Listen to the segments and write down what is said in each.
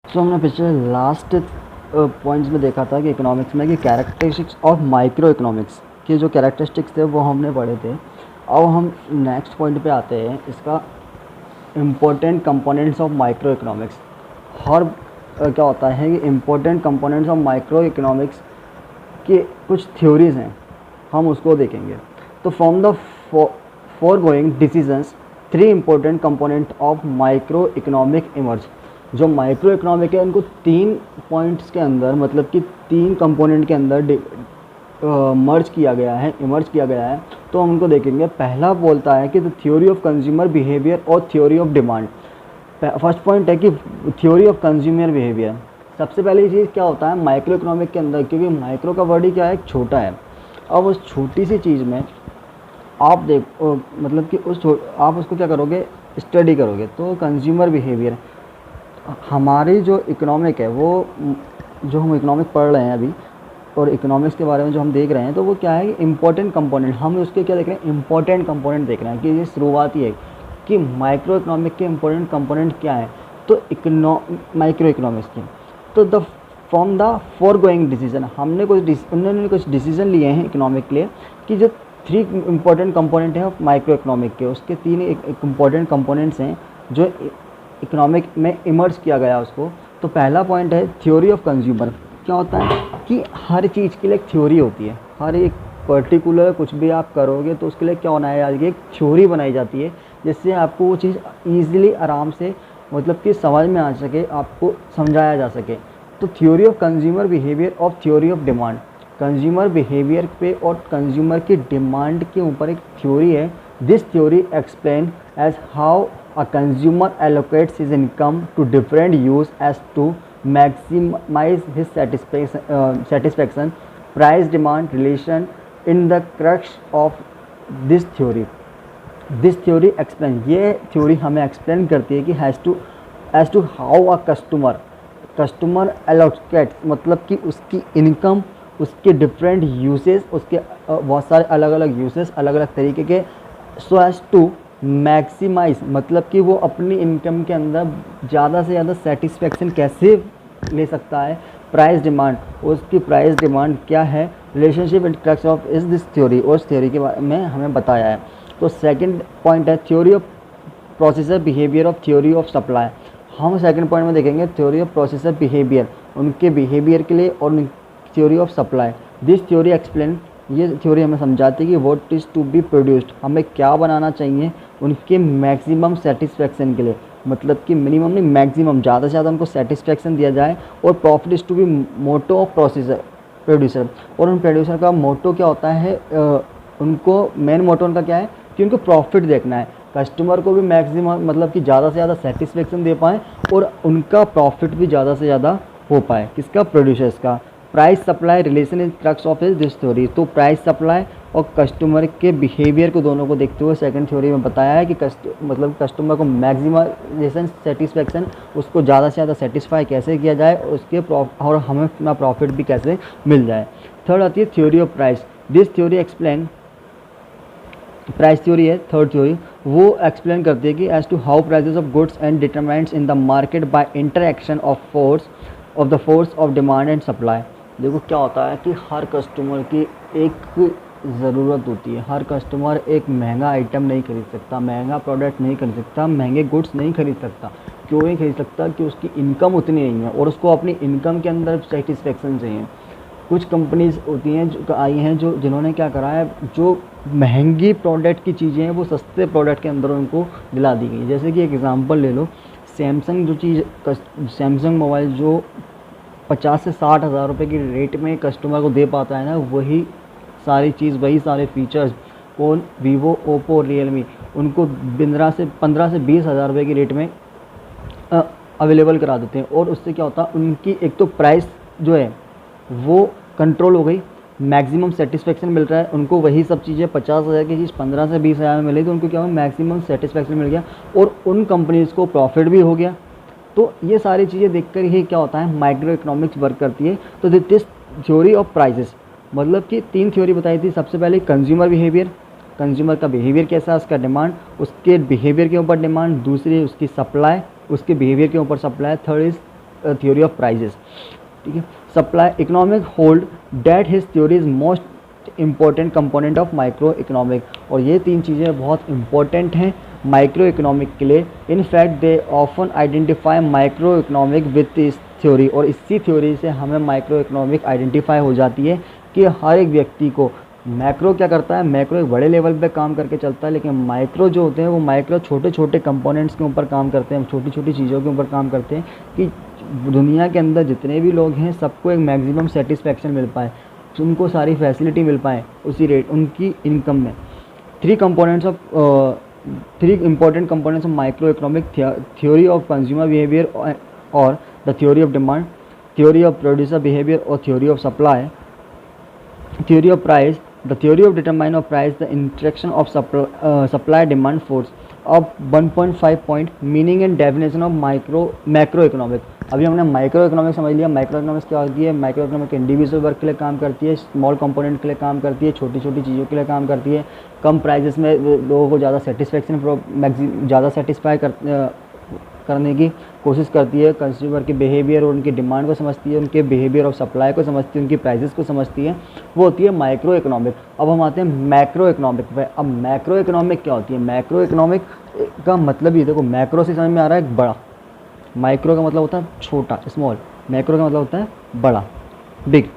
सो हमने पिछले last points में देखा था कि इकोनॉमिक्स में कि कैरेक्टरिस्टिक्स ऑफ माइक्रो इकोनॉमिक्स के जो कैरेक्टरिस्टिक्स थे वो हमने पढ़े थे। अब हम नेक्स्ट पॉइंट पे आते हैं, इसका important components of micro economics. हर क्या होता है कि important components of micro economics के कुछ थ्योरीज हैं, हम उसको देखेंगे। तो from the foregoing decisions 3 important component of micro economic emerge. जो माइक्रो इकोनॉमिक है उनको 3 पॉइंट्स के अंदर, मतलब कि 3 कंपोनेंट के अंदर मर्ज किया गया है, इमर्ज किया गया है। तो हम उनको देखेंगे। पहला बोलता है कि the theory of consumer behaviour और theory of demand. First point है कि थ्योरी ऑफ कंज्यूमर बिहेवियर। सबसे पहली चीज़ क्या होता है माइक्रो इकोनॉमिक के अंदर, क्योंकि माइक्रो का वर्ड ही क्या है, छोटा है। अब उस छोटी सी चीज़ में आप मतलब कि आप उसको क्या करोगे, स्टडी करोगे। तो कंज्यूमर बिहेवियर, हमारी जो इकोनॉमिक है वो, जो हम इकोनॉमिक पढ़ रहे हैं अभी और इकोनॉमिक्स के बारे में जो हम देख रहे हैं, तो वो क्या है कि इम्पोर्टेंट कंपोनेंट, हम उसके क्या देख रहे हैं, इम्पोर्टेंट कंपोनेंट देख रहे हैं कि ये शुरुआती है कि माइक्रो इकोनॉमिक के इम्पोर्टेंट कंपोनेंट क्या है। तो माइक्रो इकोनॉमिक्स की, तो the from the foregoing decision, उन्होंने कुछ डिसीजन लिए हैं इकोनॉमिक के लिए कि जो 3 इम्पोर्टेंट कंपोनेंट हैं माइक्रो इकोनॉमिक के, उसके 3 इम्पोर्टेंट कंपोनेंट्स हैं जो इकोनॉमिक में इमर्ज किया गया उसको। तो पहला पॉइंट है थ्योरी ऑफ कंज्यूमर। क्या होता है कि हर चीज़ के लिए एक थ्योरी होती है, हर एक पर्टिकुलर कुछ भी आप करोगे तो उसके लिए क्या होना है, आज एक थ्योरी बनाई जाती है जिससे आपको वो चीज़ ईजिली आराम से, मतलब कि समझ में आ सके, आपको समझाया जा सके। तो थ्योरी ऑफ कंज्यूमर बिहेवियर और theory of demand, consumer behaviour पे और कंज्यूमर की डिमांड के ऊपर एक थ्योरी है। This theory explain as how a consumer allocates his income to different use as to maximize his satisfaction, price demand relation in the crux of this theory. This theory explain, ये theory हमें explain करती है कि as to how a customer allocates, मतलब कि उसकी income, उसके different uses, उसके बहुत सारे अलग अलग यूसेस, अलग अलग तरीके के, सो एज टू मैक्सिमाइज, मतलब कि वो अपनी इनकम के अंदर ज़्यादा से ज़्यादा सेटिस्फेक्शन कैसे ले सकता है। प्राइस डिमांड, उसकी प्राइस डिमांड क्या है, रिलेशनशिप एंड क्रक्स ऑफ इस दिस थ्योरी, और उस थ्योरी के बारे में हमें बताया है। तो सेकंड पॉइंट है theory of processor behaviour of theory of supply. हम सेकंड पॉइंट में देखेंगे थ्योरी ऑफ प्रोसेसर बिहेवियर, उनके बिहेवियर के लिए, और theory of supply. This theory explain, ये थ्योरी हमें समझाती है कि what is to be produced, हमें क्या बनाना चाहिए उनके मैक्सिमम सेटिस्फेक्शन के लिए, मतलब कि मिनिमम नहीं मैक्सिमम, ज़्यादा से ज़्यादा उनको सेटिस्फेक्शन दिया जाए। और profit is to be motto of producer, और उन प्रोड्यूसर का मोटो क्या होता है, उनको मेन मोटो उनका क्या है कि उनको प्रॉफिट देखना है, कस्टमर को भी मैक्सिमम, मतलब कि ज़्यादा से ज़्यादा सेटिस्फेक्शन दे पाएँ और उनका प्रॉफिट भी ज़्यादा से ज़्यादा हो पाए, किसका, प्रोड्यूसर्स का। Price supply relation is crux of this theory. तो प्राइस सप्लाई और कस्टमर के बिहेवियर को दोनों को देखते हुए सेकंड थ्योरी में बताया है कि मतलब कस्टमर को मैक्सिमाइजेशन सेटिस्फेक्शन, उसको ज़्यादा से ज़्यादा सेटिस्फाई कैसे किया जाए, उसके और हमें अपना प्रॉफिट भी कैसे मिल जाए। थर्ड आती है theory of price. This theory explain, price theory है थर्ड थ्योरी, वो एक्सप्लेन करती है कि as to how prices of goods and determined in the market by interaction of the force of demand and supply. देखो क्या होता है कि हर कस्टमर की एक ज़रूरत होती है, हर कस्टमर एक महंगा आइटम नहीं खरीद सकता, महंगा प्रोडक्ट नहीं खरीद सकता, महंगे गुड्स नहीं खरीद सकता। क्यों नहीं खरीद सकता, कि उसकी इनकम उतनी नहीं है और उसको अपनी इनकम के अंदर सेटिस्फेक्शन चाहिए। कुछ कंपनीज होती हैं जो आई हैं, जो जिन्होंने क्या करा है, जो महंगी प्रोडक्ट की चीज़ें हैं वो सस्ते प्रोडक्ट के अंदर उनको दिला दी गई। जैसे कि एक एग्ज़ाम्पल ले लो, सैमसंग जो चीज़, सैमसंग मोबाइल जो 50 से 60 हज़ार रुपये की रेट में कस्टमर को दे पाता है ना, वही सारी चीज़, वही सारे फीचर्स कौन, वीवो, ओप्पो, रियलमी, उनको 15 से 20 हज़ार रुपये की रेट में अवेलेबल करा देते हैं। और उससे क्या होता है, उनकी एक तो प्राइस जो है वो कंट्रोल हो गई, मैक्सिमम सेटिस्फेक्शन मिल रहा है उनको, वही सब चीज़ें 50 हज़ार की चीज़ 15 से 20 हज़ार में मिली, तो उनको क्या हुआ, मैक्सिमम सेटिस्फेक्शन मिल गया और उन कंपनीज़ को प्रॉफिट भी हो गया। तो ये सारी चीज़ें देखकर ही क्या होता है, माइक्रो इकोनॉमिक्स वर्क करती है। तो दिस थ्योरी ऑफ प्राइसेस, मतलब कि 3 थ्योरी बताई थी। सबसे पहले कंज्यूमर बिहेवियर, कंज्यूमर का बिहेवियर कैसा है, उसका डिमांड, उसके बिहेवियर के ऊपर डिमांड। दूसरी उसकी सप्लाई, उसके बिहेवियर के ऊपर supply. Third is theory of prices, ठीक है. Supply economic hold that his theory is most important component of micro economic. और ये तीन चीज़ें बहुत इंपॉर्टेंट हैं माइक्रो इकोनॉमिक के लिए. In fact they often identify micro economic with इस थ्योरी. और इसी थ्योरी से हमें माइक्रो इकोनॉमिक आइडेंटिफाई हो जाती है कि हर एक व्यक्ति को मैक्रो क्या करता है, मैक्रो एक बड़े लेवल पे काम करके चलता है, लेकिन माइक्रो जो होते हैं वो माइक्रो छोटे छोटे कंपोनेंट्स के ऊपर काम करते हैं, छोटी छोटी चीज़ों के ऊपर काम करते हैं कि दुनिया के अंदर जितने भी लोग हैं सबको एक मैक्सिमम सेटिस्फैक्शन मिल पाए, उनको सारी फैसिलिटी मिल पाए उसी रेट उनकी इनकम में. Three important components of micro economic theory of consumer behaviour और the theory of demand, theory of producer behaviour और theory of supply, theory of price, the theory of determination of price, the interaction of supply demand force. अब 1.5 point meaning and definition of macro economic. अभी हमने micro economic समझ लिया. Micro economics क्या होती है? Micro economic individual work के लिए काम करती है, स्मॉल कंपोनेंट के लिए काम करती है, छोटी छोटी चीज़ों के लिए काम करती है, कम प्राइजेस में लोगों को ज़्यादा सेटिस्फाई करने की कोशिश करती है, कंज्यूमर के बिहेवियर और उनकी डिमांड को समझती है, उनके बिहेवियर ऑफ सप्लाई को समझती है, उनकी प्राइसेस को समझती है, वो होती है माइक्रो इकोनॉमिक. अब हम आते हैं मैक्रो इकोनॉमिक पे. अब मैक्रो इकोनॉमिक क्या होती है? मैक्रो इकोनॉमिक का मतलब ये देखो, मैक्रो से समझ में आ रहा है बड़ा, माइक्रो का मतलब होता है छोटा स्मॉल, मैक्रो का मतलब होता है बड़ा big.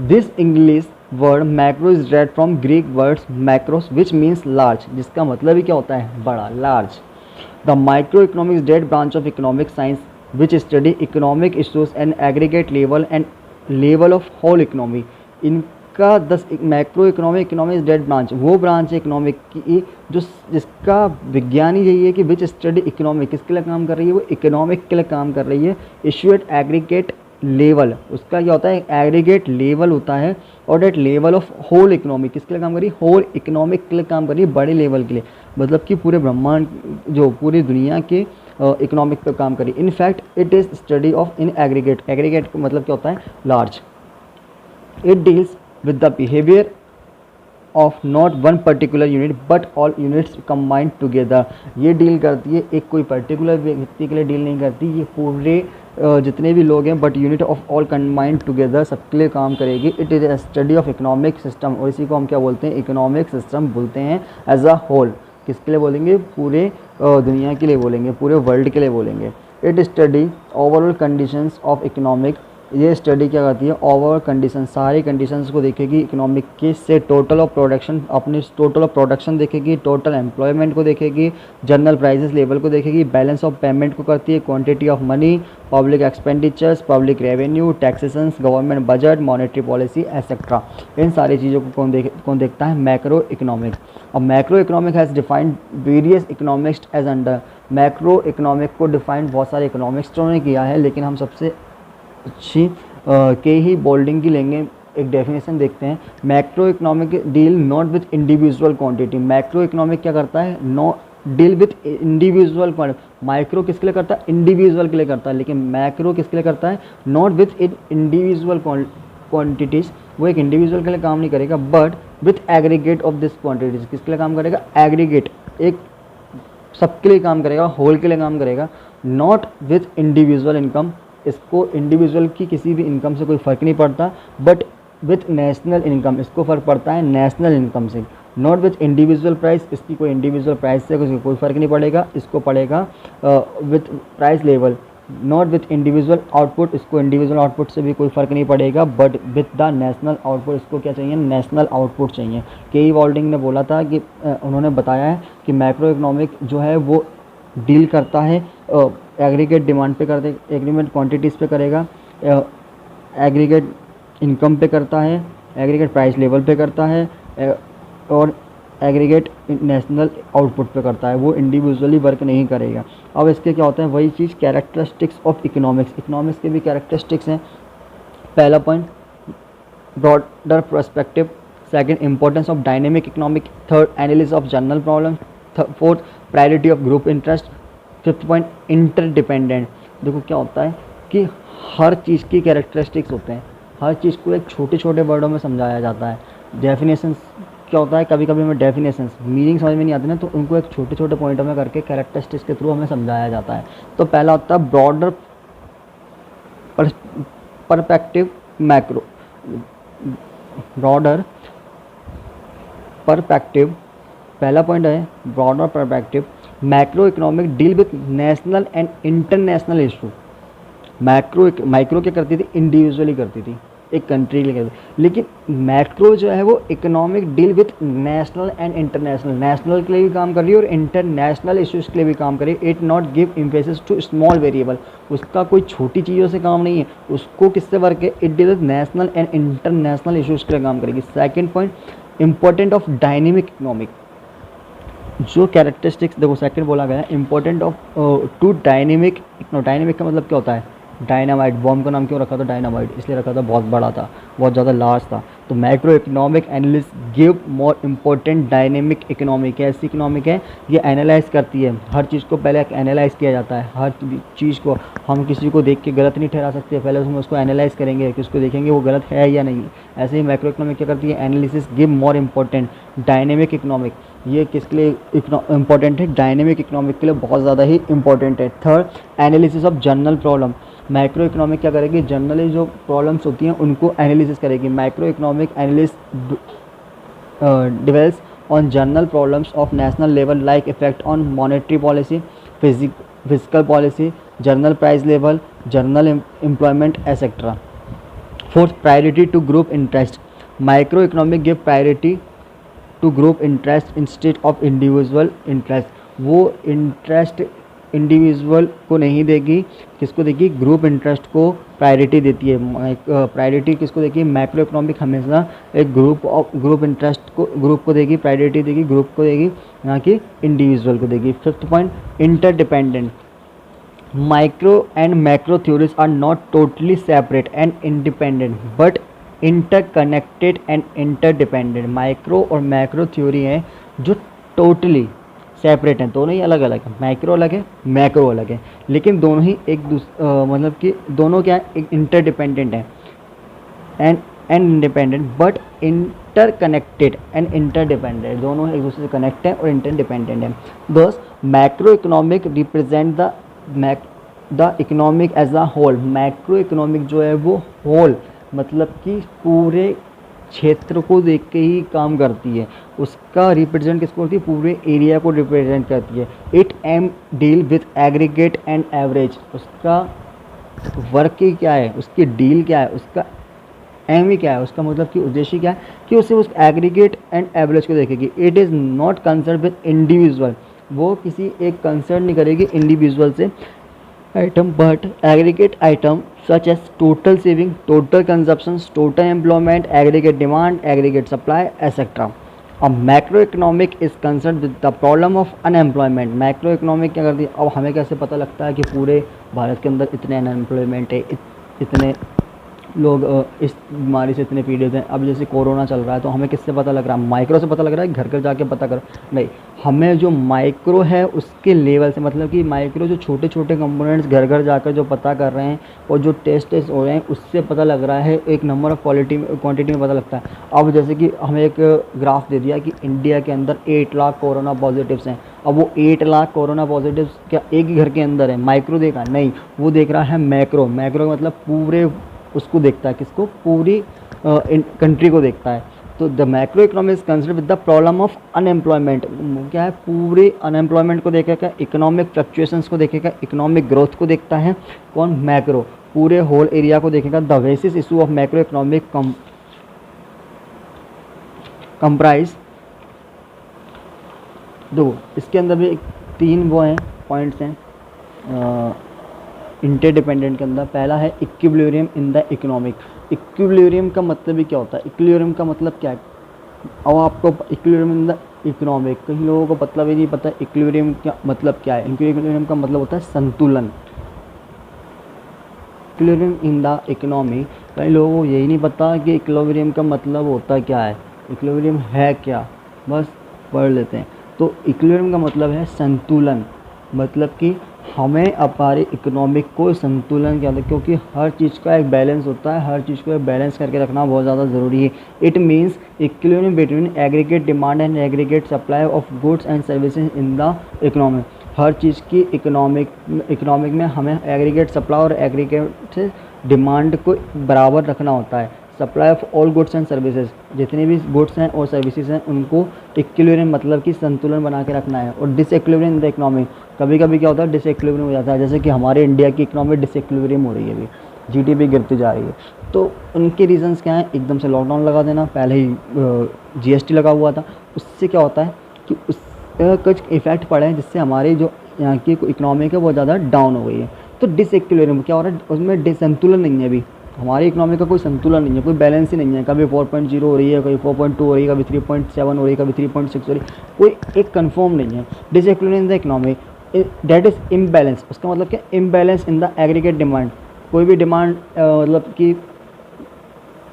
This English word macro is derived from Greek words macros which means large, जिसका मतलब ही क्या होता है? बड़ा, large. The microeconomics dead branch of economic science which study economic issues and aggregate level and level of whole economy. इनका 10 macro economics dead branch वो branch है economic की जो जिसका विज्ञान ही यही है कि विच स्टडी इकोनॉमिक किसके लिए काम कर रही है? वो इकोनॉमिक के लिए काम कर रही है. इशू एट एग्रीगेट लेवल, उसका क्या होता है? एग्रीगेट लेवल होता है. और that level of whole economy किसके लिए काम करी? होल इकोनॉमिक के लिए काम करी, बड़े लेवल के लिए, मतलब कि पूरे ब्रह्मांड जो पूरी दुनिया के इकोनॉमिक पे काम करी. In fact it is study of in aggregate. Aggregate का मतलब क्या होता है? Large. It deals with the behaviour of not one particular unit but all units combined together. ये डील करती है, एक कोई पर्टिकुलर व्यक्ति के लिए डील नहीं करती, ये पूरे जितने भी लोग हैं but unit of all combined together सबके लिए काम करेगी. It is a study of economic system. और इसी को हम क्या बोलते हैं? इकोनॉमिक सिस्टम बोलते हैं एज अ होल. किसके लिए बोलेंगे? पूरे दुनिया के लिए बोलेंगे, पूरे वर्ल्ड के लिए बोलेंगे. It study overall conditions of economic. ये स्टडी क्या करती है? ओवरऑल कंडीशन, सारी कंडीशंस को देखेगी इकोनॉमिक के, से टोटल ऑफ प्रोडक्शन, अपनी टोटल ऑफ प्रोडक्शन देखेगी, टोटल एम्प्लॉयमेंट को देखेगी, जनरल प्राइसेस लेवल को देखेगी, बैलेंस ऑफ पेमेंट को करती है, quantity of money, public expenditures, public revenue, taxations, government budget, monetary policy etcetera. इन सारी चीज़ों को कौन देखता है? Macro economic. अब macro economic has defined various economics as under. Macro economic को डिफाइंड बहुत सारे इकोनॉमिक्सों ने किया है, लेकिन हम सबसे अच्छी के ही बोल्डिंग की लेंगे. एक डेफिनेशन देखते हैं. Macro economic deal not with individual quantity. Macro economic क्या करता है? No deal with individual quantity. Micro किसके लिए करता है? इंडिविजुअल के लिए करता है, लेकिन मैक्रो किसके लिए करता है? Not with individual quantities. वो एक इंडिविजुअल के लिए काम नहीं करेगा but with aggregate of this quantities. किसके लिए काम करेगा? एग्रीगेट, एक सबके लिए काम करेगा, होल के लिए काम करेगा. Not with individual income. इसको इंडिविजुअल की किसी भी इनकम से कोई फ़र्क नहीं पड़ता, बट विथ नेशनल इनकम इसको फ़र्क पड़ता है नेशनल इनकम से. नॉट विथ इंडिविजुअल प्राइस, इसकी कोई इंडिविजुअल प्राइस से कोई फ़र्क नहीं पड़ेगा, इसको पड़ेगा with price level. Not with individual output, इसको इंडिविजुअल आउटपुट से भी कोई फ़र्क नहीं पड़ेगा, but with the national output, इसको क्या चाहिए? नेशनल आउटपुट चाहिए. के वॉल्डिंग ने बोला था कि उन्होंने बताया है कि मैक्रो इकोनॉमिक जो है वो डील करता है एग्रीगेट डिमांड पे करते, एग्रीगेट क्वांटिटीज़ पे करेगा, एग्रीगेट इनकम पे करता है, एग्रीगेट प्राइस लेवल पे करता है, और एग्रीगेट नेशनल आउटपुट पे करता है. वो इंडिविजुअली वर्क नहीं करेगा. अब इसके क्या होता है? वही चीज़ कैरेक्टरिस्टिक्स ऑफ इकोनॉमिक्स. इकोनॉमिक्स के भी कैरेक्टरिस्टिक्स हैं. पहला point broader perspective. Second, importance of dynamic economic. Third, analysis of general problem. Fourth, priority of group interest. Fifth point, interdependent. देखो क्या होता है कि हर चीज़ की कैरेक्टरिस्टिक्स होते हैं, हर चीज़ को एक छोटे छोटे वर्डों में समझाया जाता है. डेफिनेशंस क्या होता है? कभी कभी हमें डेफिनेशंस मीनिंग समझ में नहीं आती ना, तो उनको एक छोटे छोटे पॉइंटों में करके कैरेक्टरिस्टिक्स के थ्रू हमें समझाया जाता है. तो पहला होता है broader perspective macro broader perspective, पहला पॉइंट है broader perspective. Macro economic deal with national and international issue. Micro क्या करती थी, इंडिविजुअली करती थी, एक कंट्री के लिए करती थी। लेकिन मैक्रो जो है वो economic deal with national and international, national के लिए भी काम कर रही है और इंटरनेशनल इश्यूज़ के लिए भी काम कर रही है। It not give emphasis to small variable, उसका कोई छोटी चीज़ों से काम नहीं है, उसको किससे वर्क है, it deal with national and international issues के लिए काम करेगी। Second point, important of dynamic economic. जो कैरेक्टरिस्टिक्स देखो सेकंड बोला गया है, important of to dynamic. Dynamic का मतलब क्या होता है, डायनामाइट, बॉम्ब का नाम क्यों रखा था डायनामाइट, इसलिए रखा था बहुत बड़ा था, बहुत ज़्यादा लार्ज था। तो macro economic analyst give more important dynamic economic है, ऐसी इकोनॉमिक है ये एनालाइज करती है, हर चीज़ को पहले एनालाइज किया जाता है, हर चीज़ को हम किसी को देख के गलत नहीं ठहरा सकते, पहले हम उसको एनालाइज करेंगे कि उसको देखेंगे वो गलत है या नहीं। ऐसे ही मैक्रो इकोनॉमिक क्या करती है, analysis give more important dynamic economic. ये किसके लिए इम्पोर्टेंट है, डायनेमिक इकोनॉमिक के लिए बहुत ज़्यादा ही इंपॉर्टेंट है। Third, analysis of general problem. Macro economic क्या करेगी, जनरली जो प्रॉब्लम्स होती हैं उनको एनालिसिस करेगी। Macro economic analyst dwells on general problems of national level like effect on monetary policy, physical policy, general price level, general employment etcetera. Fourth, priority to group interest. Micro economic give priority to group interest instead of individual interest. वो interest individual को नहीं देगी, किसको देगी, group interest को priority देती है। Priority किसको देगी, मैक्रो इकोनॉमिक हमेशा एक ग्रुप इंटरेस्ट को, ग्रुप को देगी, प्रायोरिटी देगी ग्रुप को देगी, ना कि इंडिविजुअल को देगी। Fifth point, interdependent. Micro and macro theories are not totally separate and independent but interconnected and interdependent. Micro और मैक्रो थ्योरी हैं जो टोटली सेपरेट हैं, दोनों ही अलग अलग हैं, माइक्रो अलग है, मैक्रो अलग है, लेकिन दोनों ही एक मतलब कि दोनों क्या है, एक इंटरडिपेंडेंट है and independent but interconnected and interdependent, दोनों एक दूसरे से कनेक्ट हैं और इंटरडिपेंडेंट हैं। दस, macro economic represent the economic as a whole. Macro economic जो है वो होल मतलब कि पूरे क्षेत्र को देख के ही काम करती है, उसका रिप्रेजेंट किसको करती है, पूरे एरिया को रिप्रेजेंट करती है। It am deal with aggregate and average. उसका वर्क ही क्या है, उसकी डील क्या है, उसका एम ही क्या है, उसका मतलब कि उद्देश्य क्या है कि उसे उस एग्रीगेट एंड एवरेज को देखेगी। It is not concern with individual, वो किसी एक कंसर्न नहीं करेगी इंडिविजुअल से item but aggregate item such as total saving, total consumptions, total employment, aggregate demand, aggregate supply, etc. A macroeconomic is concerned with the problem of unemployment. macroeconomic क्या करती है, अब हमें कैसे पता लगता है कि पूरे भारत के अंदर इतने अनएम्प्लॉयमेंट है, इतने लोग इस बीमारी से इतने पीड़ित हैं। अब जैसे कोरोना चल रहा है तो हमें किससे पता लग रहा है, माइक्रो से पता लग रहा है, घर घर जाके पता कर नहीं, हमें जो माइक्रो है उसके लेवल से, मतलब कि माइक्रो जो छोटे छोटे कंपोनेंट्स घर घर जाकर जो पता कर रहे हैं और जो टेस्ट हो रहे हैं उससे पता लग रहा है, एक नंबर ऑफ क्वांटिटी में पता लगता है। अब जैसे कि हमें एक ग्राफ दे दिया कि इंडिया के अंदर 8 लाख कोरोना पॉजिटिव्स हैं। अब वो 8 लाख कोरोना पॉजिटिव्स क्या एक ही घर के अंदर है, माइक्रो देखा नहीं, वो देख रहा है मैक्रो। मैक्रो मतलब पूरे उसको देखता है, किसको, पूरी कंट्री को देखता है। तो the macro economy is concern with the problem of unemployment, क्या है, पूरे अनएम्प्लॉयमेंट को देखेगा, इकोनॉमिक फ्लक्चुएशंस को देखेगा, इकोनॉमिक ग्रोथ को देखता है कौन, मैक्रो, पूरे होल एरिया को देखेगा। The basis issue of macro economic comprise, दो इसके अंदर भी 3 वो हैं पॉइंट्स हैं इंटरडिपेंडेंट के अंदर। पहला है equilibrium in the economic. Equilibrium का मतलब भी क्या होता है, इक्विलिब्रियम का मतलब क्या है, अब आपको इक्विलिब्रियम इन द इकोनॉमिक, कई लोगों को मतलब ही नहीं पता इक्विलिब्रियम का मतलब क्या है। इक्विलिब्रियम का मतलब होता है संतुलन, इक्विलिब्रियम इन द इकोनॉमी। कई लोगों को यही नहीं पता कि इक्विलिब्रियम का मतलब होता क्या है, इक्विलिब्रियम है क्या, बस पढ़ लेते हैं। तो इक्विलिब्रियम का मतलब है संतुलन, मतलब कि हमें हमारे इकोनॉमिक को संतुलन क्या होता है, क्योंकि हर चीज़ का एक बैलेंस होता है, हर चीज़ को बैलेंस करके रखना बहुत ज़्यादा ज़रूरी है। It means equilibrium between aggregate demand and aggregate supply of goods and services in the economy. हर चीज़ की इकोनॉमिक में हमें एग्रीगेट सप्लाई और एग्रीगेट डिमांड को बराबर रखना होता है। Supply of all goods and services, जितने भी गुड्स हैं और सर्विसेज हैं उनको इक्विलिब्रियम मतलब कि संतुलन बना के रखना है। और डिसइक्विलिब्रियम इन द इकोनॉमी, कभी कभी क्या होता है डिसइक्विलिब्रियम हो जाता है, जैसे कि हमारे इंडिया की इकोनॉमी डिसइक्विलिब्रियम हो रही है, अभी जीडीपी गिरती जा रही है। तो उनके रीजंस क्या हैं, एकदम से लॉकडाउन लगा देना, पहले ही जीएसटी लगा हुआ था, उससे क्या होता है कि उस कुछ इफेक्ट पड़े हैं जिससे हमारी जो यहाँ की इकोनॉमी है वो ज़्यादा डाउन हो गई है। तो डिसइक्विलिब्रियम क्या हो रहा है, उसमें डिसंतुलन नहीं है, अभी हमारी इकोनॉमी का कोई संतुलन नहीं है, कोई बैलेंस ही नहीं है, कभी 4.0 हो रही है, कभी 4.2 हो रही है, कभी 3.7 हो रही है, कभी 3.6 हो रही है, कोई एक कंफर्म नहीं है। Disequilibrium in the economy that is imbalance, उसका मतलब क्या, imbalance in the aggregate demand, कोई भी डिमांड मतलब कि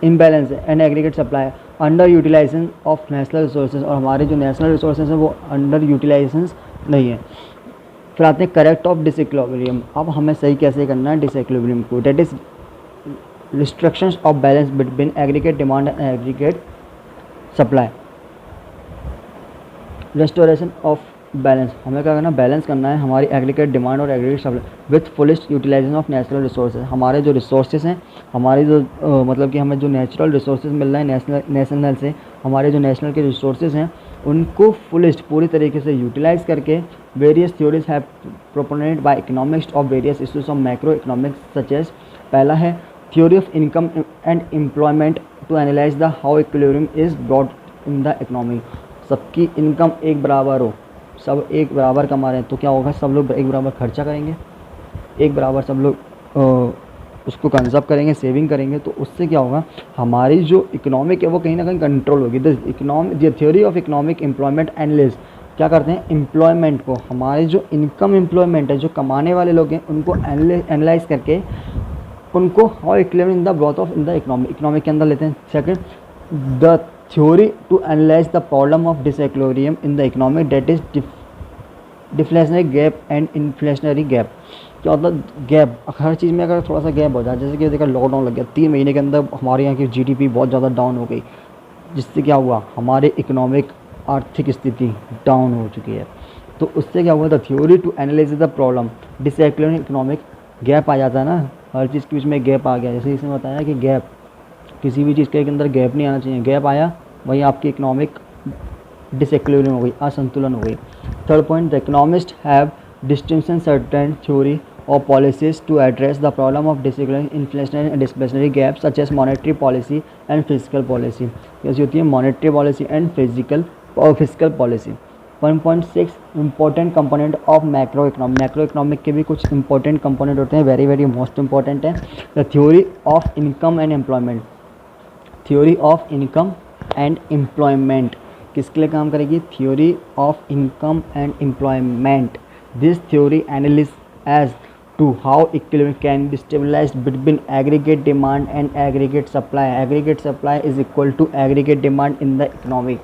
इम्बैलेंस है, and aggregate supply, underutilisation of national resources, और हमारे जो नेशनल रिसोर्सेज हैं वो अंडर यूटिलाइजेशन नहीं है। फिर आते हैं करेक्ट ऑफ डिसइक्विलिब्रियम, अब हमें सही कैसे करना है डिसइक्विलिब्रियम को, that is restrictions of balance between aggregate demand and aggregate supply, restoration of balance, हमें क्या करना, बैलेंस करना है हमारी एग्रीगेट डिमांड और aggregate supply with fullest utilisation of natural resources, हमारे जो रिसोर्सेज हैं, हमारी जो मतलब कि हमें जो नेचुरल रिसोर्सेज मिल रहे हैं नेशनल से, हमारे जो नेशनल के रिसोर्सेज हैं उनको फुलेस्ट पूरी तरीके से यूटिलाइज करके various theories have propounded by economics of various issues of macro economics such as, पहला है theory of income and employment to analyze the how equilibrium is brought in the economy, सबकी income एक बराबर हो, सब एक बराबर कमा रहे हैं तो क्या होगा, सब लोग एक बराबर खर्चा करेंगे, एक बराबर सब लोग उसको कंजर्व करेंगे, सेविंग करेंगे, तो उससे क्या होगा, हमारी जो इकोनॉमिक है वो कहीं ना कहीं कंट्रोल होगी। The theory of economic employment analyst क्या करते हैं, एम्प्लॉयमेंट को, हमारे जो इनकम एम्प्लॉयमेंट है, जो कमाने वाले लोग हैं उनको एनालाइज करके उनको how equilibrium in the broth of in the economy के अंदर लेते हैं। Second, the theory to analyse the problem of disequilibrium in the economy that is deflationary gap and inflationary gap, क्या मतलब गैप, हर चीज़ में अगर थोड़ा सा गैप हो जाए, जैसे कि देखा लॉकडाउन लग गया, 3 महीने के अंदर हमारे यहाँ की जीडीपी बहुत ज़्यादा डाउन हो गई, जिससे क्या हुआ, हमारे इकोनॉमिक आर्थिक स्थिति डाउन हो चुकी है। तो उससे क्या हुआ, the theory to analyse the problem disequilibrium economic gap आ जाता है ना, हर चीज़ के बीच में गैप आ गया, जैसे इसने बताया कि गैप, किसी भी चीज़ के अंदर गैप नहीं आना चाहिए, गैप आया वही आपकी इकोनॉमिक डिसइक्विलिब्रियम हो गई, असंतुलन हो गई। Third point, the economist have distinction certain theory और policies to address the problem of disequilibrium, inflationary and deflationary gap such as monetary policy and physical policy, कैसी होती है monetary policy and physical policy. 1.6 important component of macro economic के भी कुछ important component होते हैं, very most important है। The theory of income and employment, theory of income and employment किसके लिए काम करेगी, theory of income and employment, this theory analyses as to how equilibrium can be stabilized between aggregate demand and aggregate supply. Aggregate supply is equal to aggregate demand in the economy.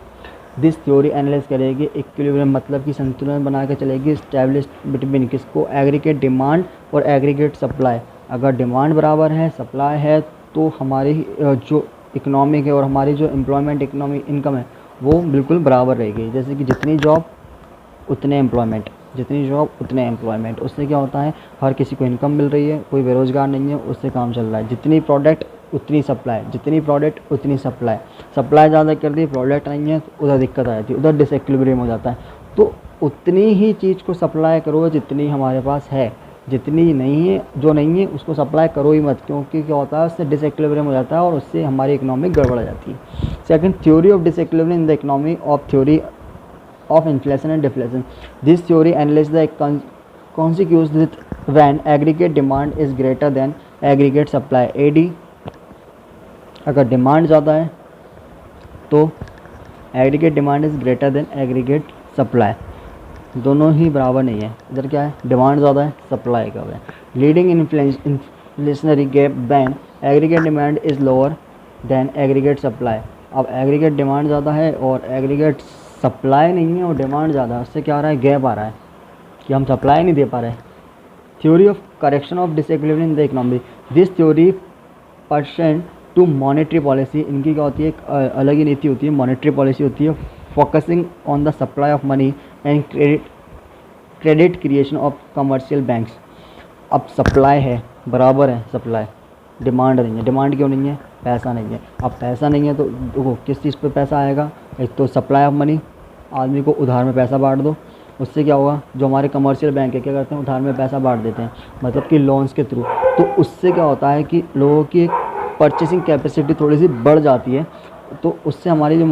This theory analyse करेगी equilibrium मतलब कि संतुलन बना के चलेगी, establish between किसको, aggregate demand और aggregate supply. अगर डिमांड बराबर है, सप्लाई है, तो हमारी जो इकोनॉमिक है और हमारी जो एम्प्लॉयमेंट इनकम है वो बिल्कुल बराबर रहेगी। जैसे कि जितनी जॉब उतने एम्प्लॉयमेंट, जितनी जॉब उतने एम्प्लॉयमेंट, उससे क्या होता है, हर किसी को इनकम मिल रही है, कोई बेरोज़गार नहीं है, उससे काम चल रहा है। जितनी प्रोडक्ट उतनी सप्लाई, जितनी प्रोडक्ट उतनी सप्लाई, सप्लाई ज़्यादा कर दी, प्रोडक्ट नहीं है तो उधर दिक्कत आ जाती है, उधर डिसइक्विलिब्रियम हो जाता है। तो उतनी ही चीज़ को सप्लाई करो जितनी हमारे पास है, जितनी नहीं है, जो नहीं है उसको सप्लाई करो ही मत, क्योंकि क्या होता है उससे डिसइक्विलिब्रियम हो जाता है और उससे हमारी इकोनॉमी गड़बड़ जाती है। Second, theory of disequilibrium in the economy of theory of inflation and deflation. This theory analyzes the consequences when aggregate demand is greater than aggregate supply. AD, अगर डिमांड ज़्यादा है तो aggregate demand is greater than aggregate supply, दोनों ही बराबर नहीं है। इधर क्या है, डिमांड ज़्यादा है, सप्लाई कम है। Leading inflationary gap when aggregate demand is lower than aggregate supply. अब एग्रीगेट डिमांड ज़्यादा है और एग्रीगेट सप्लाई नहीं है और डिमांड ज़्यादा है, उससे क्या आ रहा है, गैप आ रहा है कि हम सप्लाई नहीं दे पा रहे। Theory of correction of disequilibrium in the economy, this theory person to monetary policy, इनकी क्या होती है, एक अलग ही नीति होती है, मॉनेटरी पॉलिसी होती है, focusing on the supply of money and credit creation of commercial banks. अब सप्लाई है, बराबर है सप्लाई, डिमांड नहीं है। डिमांड क्यों नहीं है? पैसा नहीं है। अब पैसा नहीं है तो देखो किस चीज़ पे पैसा आएगा? एक तो सप्लाई ऑफ मनी, आदमी को उधार में पैसा बांट दो, उससे क्या होगा? जो हमारे कमर्शियल बैंक है क्या करते हैं? उधार में पैसा बांट देते हैं, मतलब कि लोन्स के थ्रू। तो उससे क्या होता है कि लोगों की एक परचेसिंग कैपेसिटी थोड़ी सी बढ़ जाती है, तो उससे हमारी जो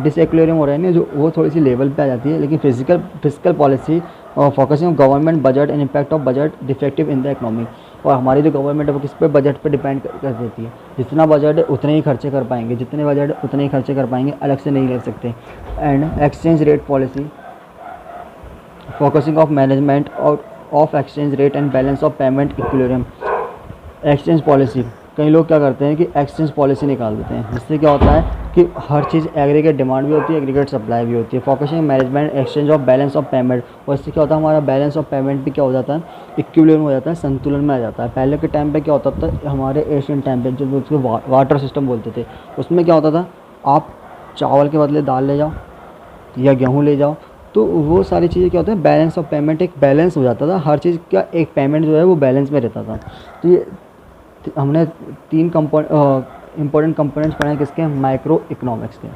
डिसइक्विलिब्रियम हो रहा है ना, जो वो थोड़ी सी लेवल पे आ जाती है। लेकिन फिजिकल पॉलिसी और focusing on government budget and impact of budget defective in the economy. और हमारी जो गवर्नमेंट है वो किस पे? बजट पे डिपेंड कर देती है। जितना बजट है उतने ही खर्चे कर पाएंगे, जितने बजट है उतने ही खर्चे कर पाएंगे, अलग से नहीं ले सकते। And exchange rate policy, focusing of management of exchange rate and balance of payment equilibrium. Exchange policy, कई लोग क्या करते हैं कि एक्सचेंज पॉलिसी निकाल देते हैं, जिससे क्या होता है कि हर चीज़ एग्रीगेट डिमांड भी होती है, एग्रीगेट सप्लाई भी होती है। Focusing management exchange of balance of payment, और इससे क्या होता है? हमारा बैलेंस ऑफ पेमेंट भी क्या हो जाता है? इक्विलिब्रियम हो जाता है, संतुलन में आ जाता है। पहले के टाइम पे क्या होता था? हमारे एशियन टाइम पे जो उसको वाटर सिस्टम बोलते थे, उसमें क्या होता था? आप चावल के बदले दाल ले जाओ या गेहूँ ले जाओ, तो वो सारी चीज़ें क्या होता है? बैलेंस ऑफ पेमेंट एक बैलेंस हो जाता था, हर चीज़ का एक पेमेंट जो है वो बैलेंस में रहता था। तो ये हमने 3 इंपॉर्टेंट कंपोनेंट्स पढ़े हैं किसके? माइक्रो इकोनॉमिक्स के।